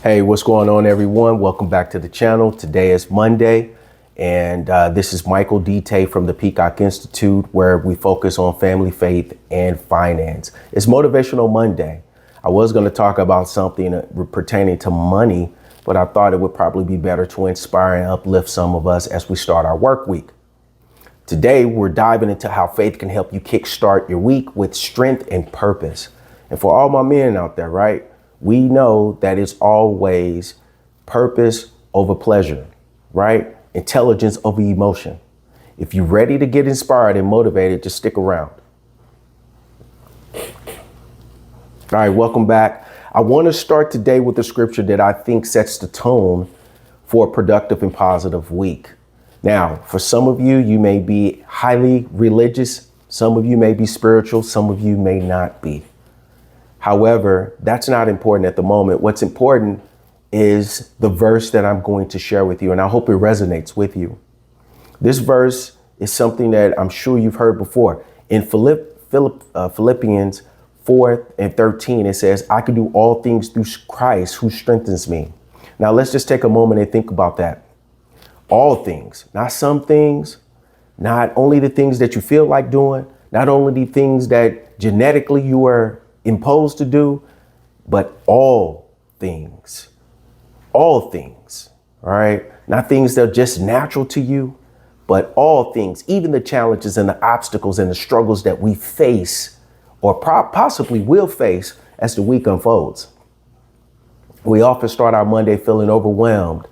Hey, what's going on, everyone? Welcome back to the channel. Today is Monday, and this is Michael Dite from the Peacock Institute, where we focus on family, faith, and finance. It's Motivational Monday. I was going to talk about something pertaining to money, but I thought it would probably be better to inspire and uplift some of us as we start our work week. Today, we're diving into how faith can help you kickstart your week with strength and purpose. And for all my men out there, right? We know that it's always purpose over pleasure, right? Intelligence over emotion. If you're ready to get inspired and motivated, just stick around. All right, welcome back. I want to start today with a scripture that I think sets the tone for a productive and positive week. Now, for some of you, you may be highly religious. Some of you may be spiritual. Some of you may not be. However, that's not important at the moment. What's important is the verse that I'm going to share with you, and I hope it resonates with you. This verse is something that I'm sure you've heard before. In Philippians 4:13, it says, I can do all things through Christ who strengthens me. Now, let's just take a moment and think about that. All things, not some things, not only the things that you feel like doing, not only the things that genetically you are imposed to do, but all things, all right? Not things that are just natural to you, but all things, even the challenges and the obstacles and the struggles that we face or possibly will face as the week unfolds. We often start our Monday feeling overwhelmed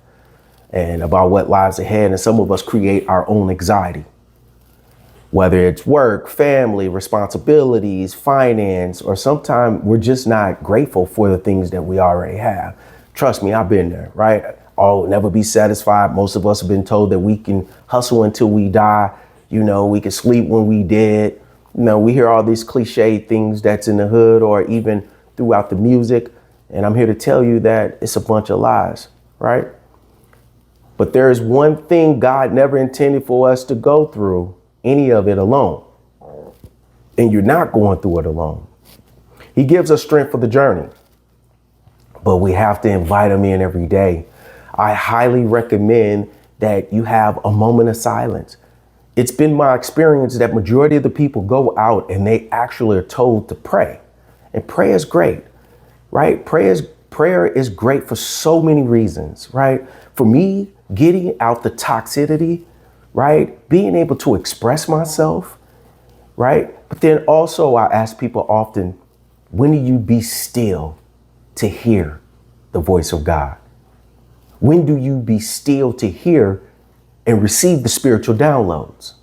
and about what lies ahead, and some of us create our own anxiety. Whether it's work, family, responsibilities, finance, or sometimes we're just not grateful for the things that we already have. Trust me, I've been there, right? I'll never be satisfied. Most of us have been told that we can hustle until we die. You know, we can sleep when we dead. You know, we hear all these cliche things that's in the hood or even throughout the music. And I'm here to tell you that it's a bunch of lies, right? But there is one thing God never intended for us to go through any of it alone. And you're not going through it alone. He gives us strength for the journey, but we have to invite him in every day. I highly recommend that you have a moment of silence. It's been my experience that majority of the people go out and they actually are told to pray. And prayer is great, right? Prayer is great for so many reasons, right? For me, getting out the toxicity, right? Being able to express myself, right? But then also I ask people often, when do you be still to hear the voice of God? When do you be still to hear and receive the spiritual downloads?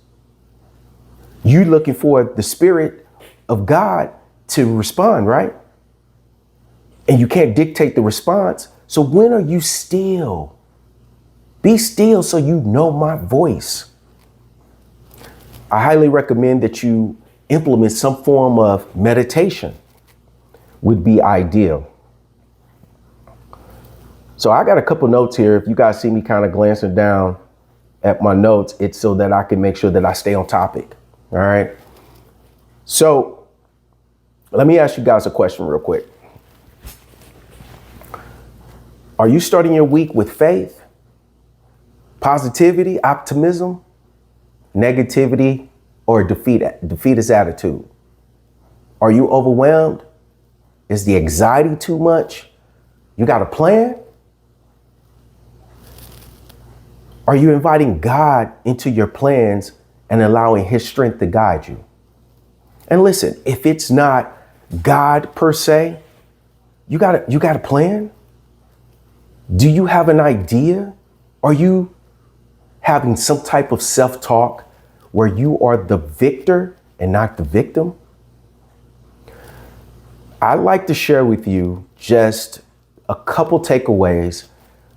You looking for the Spirit of God to respond, right? And you can't dictate the response. So when are you still? Be still so you know my voice. I highly recommend that you implement some form of meditation. Would be ideal. So I got a couple notes here. If you guys see me kind of glancing down at my notes, it's so that I can make sure that I stay on topic. All right. So let me ask you guys a question real quick. Are you starting your week with faith, positivity, optimism, negativity, or defeatist attitude? Are you overwhelmed? Is the anxiety too much? You got a plan? Are you inviting God into your plans and allowing his strength to guide you? And listen, if it's not God per se, you got a plan? Do you have an idea? Are you having some type of self-talk where you are the victor and not the victim? I'd like to share with you just a couple takeaways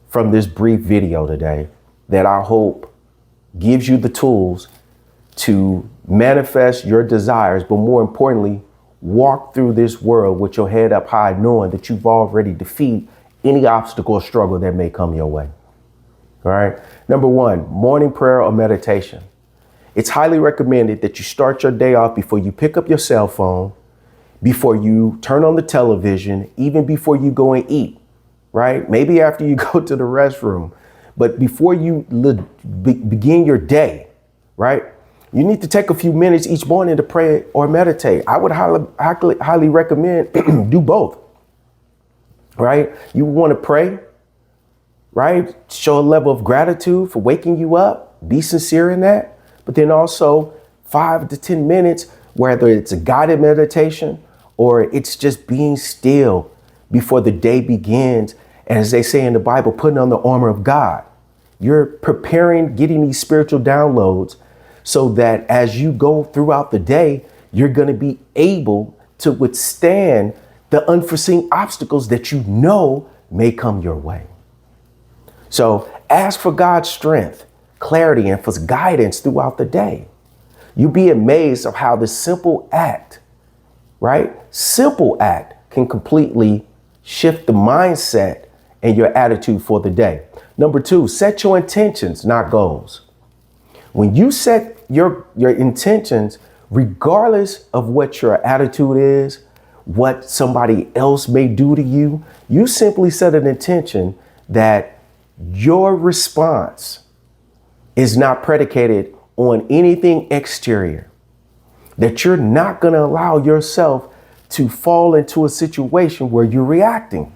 from this brief video today that I hope gives you the tools to manifest your desires, but more importantly, walk through this world with your head up high, knowing that you've already defeated any obstacle or struggle that may come your way. All right. Number one, morning prayer or meditation. It's highly recommended that you start your day off before you pick up your cell phone, before you turn on the television, even before you go and eat. right? Maybe after you go to the restroom, but before you begin your day, right? You need to take a few minutes each morning to pray or meditate. I would highly recommend do both, right? You want to pray, right? Show a level of gratitude for waking you up. Be sincere in that. But then also 5 to 10 minutes, whether it's a guided meditation or it's just being still before the day begins. And as they say in the Bible, putting on the armor of God. You're preparing, getting these spiritual downloads so that as you go throughout the day, you're going to be able to withstand the unforeseen obstacles that you know may come your way. So ask for God's strength, clarity, and for guidance throughout the day. You'll be amazed of how this simple act, right? Simple act can completely shift the mindset and your attitude for the day. Number 2, set your intentions, not goals. When you set your intentions, regardless of what your attitude is, what somebody else may do to you, you simply set an intention that your response is not predicated on anything exterior, that you're not going to allow yourself to fall into a situation where you're reacting.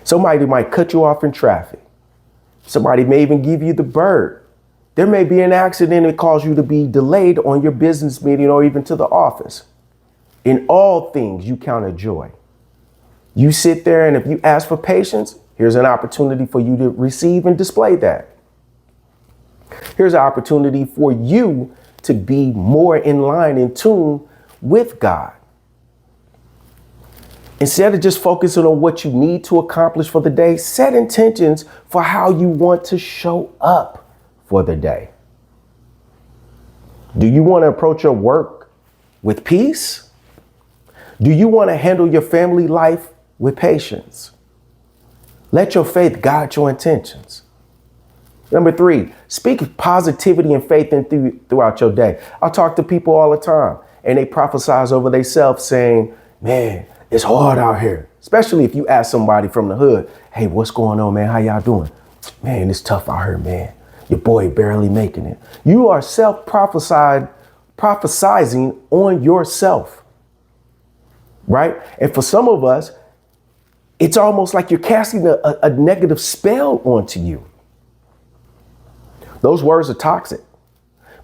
Somebody might cut you off in traffic. Somebody may even give you the bird. There may be an accident that cause you to be delayed on your business meeting or even to the office. In all things, you count a joy. You sit there, and if you ask for patience, here's an opportunity for you to receive and display that. Here's an opportunity for you to be more in line, in tune with God. Instead of just focusing on what you need to accomplish for the day, set intentions for how you want to show up for the day. Do you want to approach your work with peace? Do you want to handle your family life with patience? Let your faith guide your intentions. Number 3, speak positivity and faith throughout your day. I talk to people all the time and they prophesize over themselves saying, man, it's hard out here, especially if you ask somebody from the hood, hey, what's going on, man? How y'all doing? Man, it's tough out here, man. Your boy barely making it. You are self-prophesizing on yourself, right? And for some of us, it's almost like you're casting a negative spell onto you. Those words are toxic,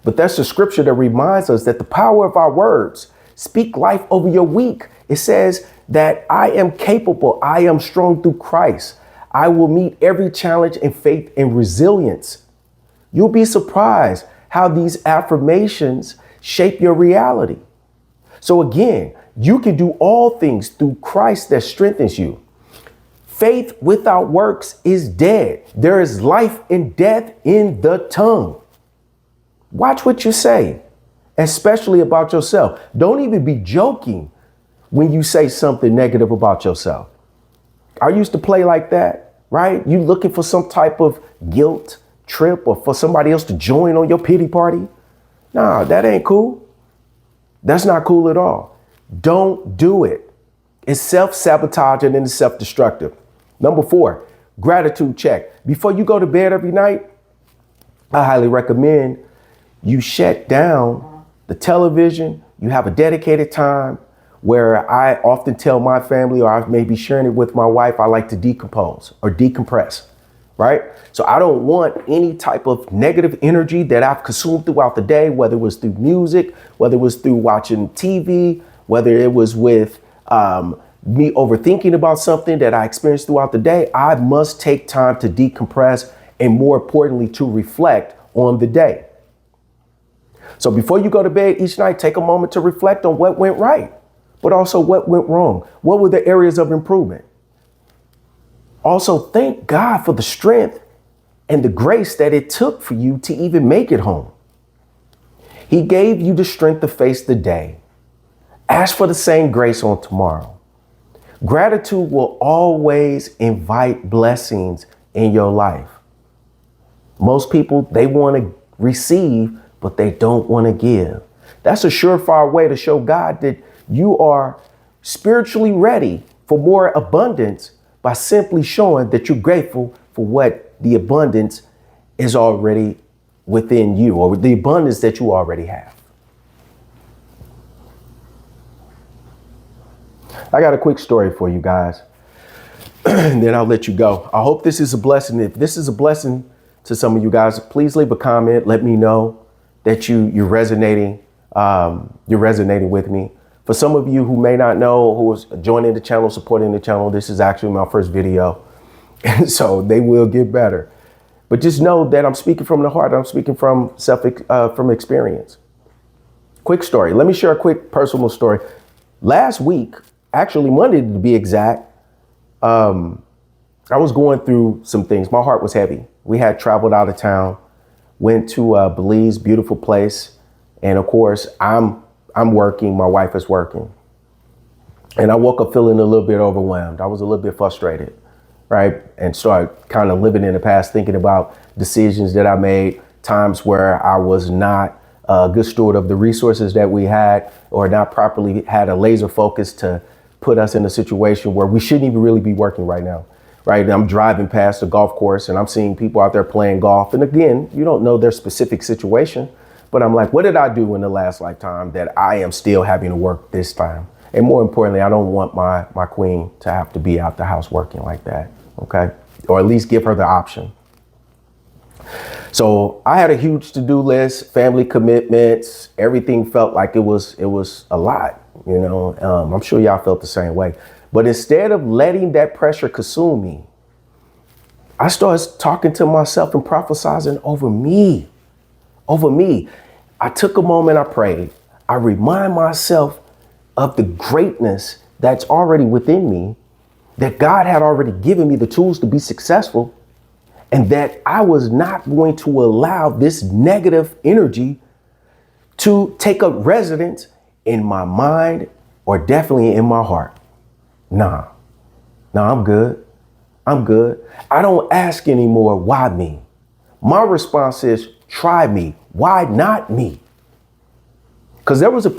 but that's the scripture that reminds us that the power of our words speak life over your week. It says that I am capable. I am strong through Christ. I will meet every challenge in faith and resilience. You'll be surprised how these affirmations shape your reality. So again, you can do all things through Christ that strengthens you. Faith without works is dead. There is life and death in the tongue. Watch what you say, especially about yourself. Don't even be joking when you say something negative about yourself. I used to play like that, right? You looking for some type of guilt trip or for somebody else to join on your pity party. Nah, that ain't cool. That's not cool at all. Don't do it. It's self-sabotaging and it's self-destructive. Number 4, gratitude check. Before you go to bed every night, I highly recommend you shut down the television. You have a dedicated time where I often tell my family, or I may be sharing it with my wife, I like to decompose or decompress, right? So I don't want any type of negative energy that I've consumed throughout the day, whether it was through music, whether it was through watching TV, whether it was with me overthinking about something that I experienced throughout the day. I must take time to decompress and, more importantly, to reflect on the day. So before you go to bed each night, take a moment to reflect on what went right, but also what went wrong. What were the areas of improvement? Also, thank God for the strength and the grace that it took for you to even make it home. He gave you the strength to face the day. Ask for the same grace on tomorrow. Gratitude will always invite blessings in your life. Most people, they want to receive, but they don't want to give. That's a surefire way to show God that you are spiritually ready for more abundance, by simply showing that you're grateful for what the abundance is already within you, or the abundance that you already have. I got a quick story for you guys, and then I'll let you go. I hope this is a blessing. If this is a blessing to some of you guys, please leave a comment. Let me know that you're resonating. You're resonating with me. For some of you who may not know, who's joining the channel, supporting the channel, this is actually my first video, and so they will get better. But just know that I'm speaking from the heart. I'm speaking from from experience. Quick story. Let me share a quick personal story. Last week, actually Monday to be exact, I was going through some things. My heart was heavy. We had traveled out of town, went to Belize, beautiful place. And of course, I'm working. My wife is working. And I woke up feeling a little bit overwhelmed. I was a little bit frustrated, right? And started kind of living in the past, thinking about decisions that I made, times where I was not a good steward of the resources that we had, or not properly had a laser focus to put us in a situation where we shouldn't even really be working right now, right? I'm driving past a golf course and I'm seeing people out there playing golf. And again, you don't know their specific situation, but I'm like, what did I do in the last lifetime that I am still having to work this time? And more importantly, I don't want my queen to have to be out the house working like that, okay? Or at least give her the option. So I had a huge to-do list, family commitments, everything felt like it was a lot, you know. I'm sure y'all felt the same way. But instead of letting that pressure consume me, I started talking to myself and prophesizing over me. I took a moment, I prayed. I remind myself of the greatness that's already within me, that God had already given me the tools to be successful, and that I was not going to allow this negative energy to take up residence in my mind or definitely in my heart. Nah, I'm good. I don't ask anymore, why me? My response is, try me. Why not me? Because there was a